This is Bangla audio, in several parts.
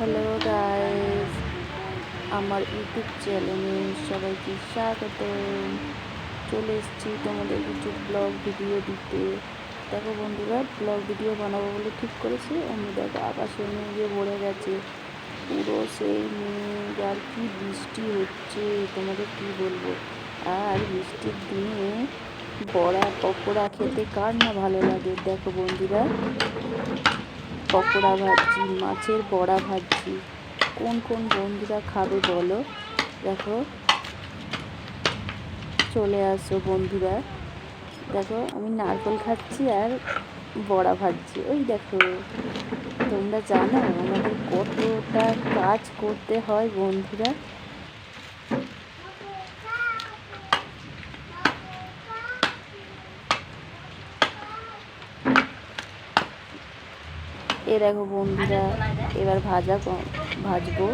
হ্যালো গাইস, আমার ইউটিউব চ্যানেলে সবাইকে স্বাগত। চলে এসেছি তোমাদের কিছু ব্লগ ভিডিও দিতে। দেখো বন্ধুরা, ব্লগ ভিডিও বানাবো বলে ঠিক করেছি। আমি দেখো আকাশে মেঘে ভরে গেছে, পুরো সেই মেঘ, আর কি বৃষ্টি হচ্ছে তোমাদের কি বলবো। আর বৃষ্টির দিনে বড়া পকোড়া খেতে কার না ভালো লাগে। দেখো বন্ধুরা, পকোড়া ভাজছি, মাছের বড়া ভাজছি। কোন কোন বন্ধুরা খাবে বলো। দেখো, চলে আসো বন্ধুরা। দেখো আমি নারকেল খাচ্ছি আর বড়া ভাজছি। ওই দেখো, তোমরা জানো আমাদের কতটা কাজ করতে হয় বন্ধুরা। এ দেখো বন্ধুরা, এবার ভাজবো। দেখো,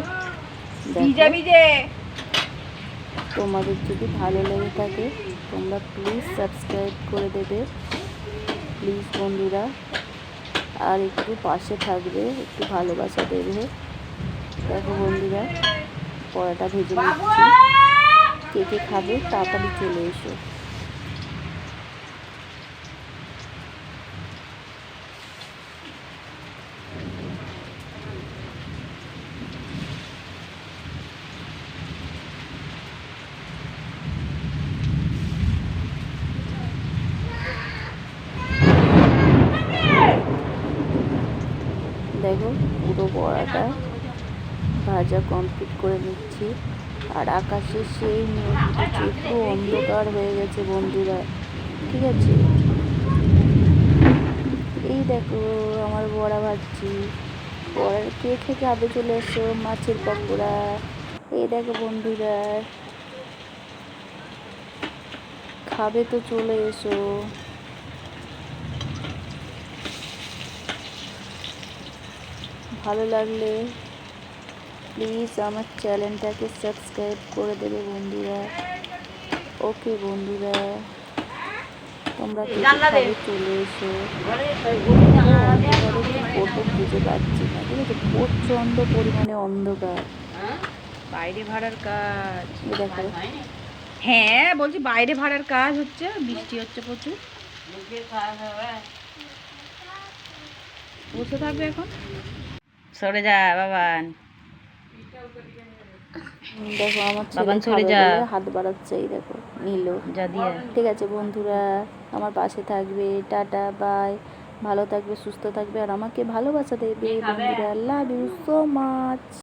তোমাদের যদি ভালো লেগে থাকে তোমরা প্লিজ সাবস্ক্রাইব করে দেবে, প্লিজ বন্ধুরা। আর একটু পাশে থাকবে, একটু ভালোবাসা দেবে। দেখো বন্ধুরা, পরোটা ভেজে নিচ্ছি। কে কে খাবে তাড়াতাড়ি চলে এসো। দেখো, পুরো বড়াটা ভাজা কমপ্লিট করে নিচ্ছি। আর আকাশে সেই মেঘ উঠেছে, পুরো অন্ধকার হয়ে গেছে বন্ধুরা। ঠিক আছে, এই দেখো আমার বড়া ভাজছি। বড়ার কে খেতে খাবে চলে এসো। মাছের পকোড়া, এই দেখো বন্ধুরা, খাবে তো চলে এসো। ভালো লাগলে প্লিজ আমার চ্যানেলটাকে সাবস্ক্রাইব করে দেবে বন্ধুরা। ওকে বন্ধুরা, তোমরা খাবে চলে এসো। করবো খুঁজে পাচ্ছি না, ঠিক আছে, প্রচণ্ড পরিমাণে অন্ধকার। বাইরে ভাড়ার কাজ দেখো, হ্যাঁ বলছি বাইরে ভাড়ার কাজ হচ্ছে, বৃষ্টি হচ্ছে প্রচুর। বসে থাকবে এখন, সরে যা বাবান। দেখো আমার বাবান ছেলে সরে খাবে যা, বলে হাত বাড়াচ্ছে, এই দেখো নিল। যা দিয়ে। ঠিক আছে বন্ধুরা, আমার পাশে থাকবে, টাটা বাই। ভালো থাকবে, সুস্থ থাকবে, আর আমাকে ভালোবাসা দেবে বন্ধুরা। Love you so much.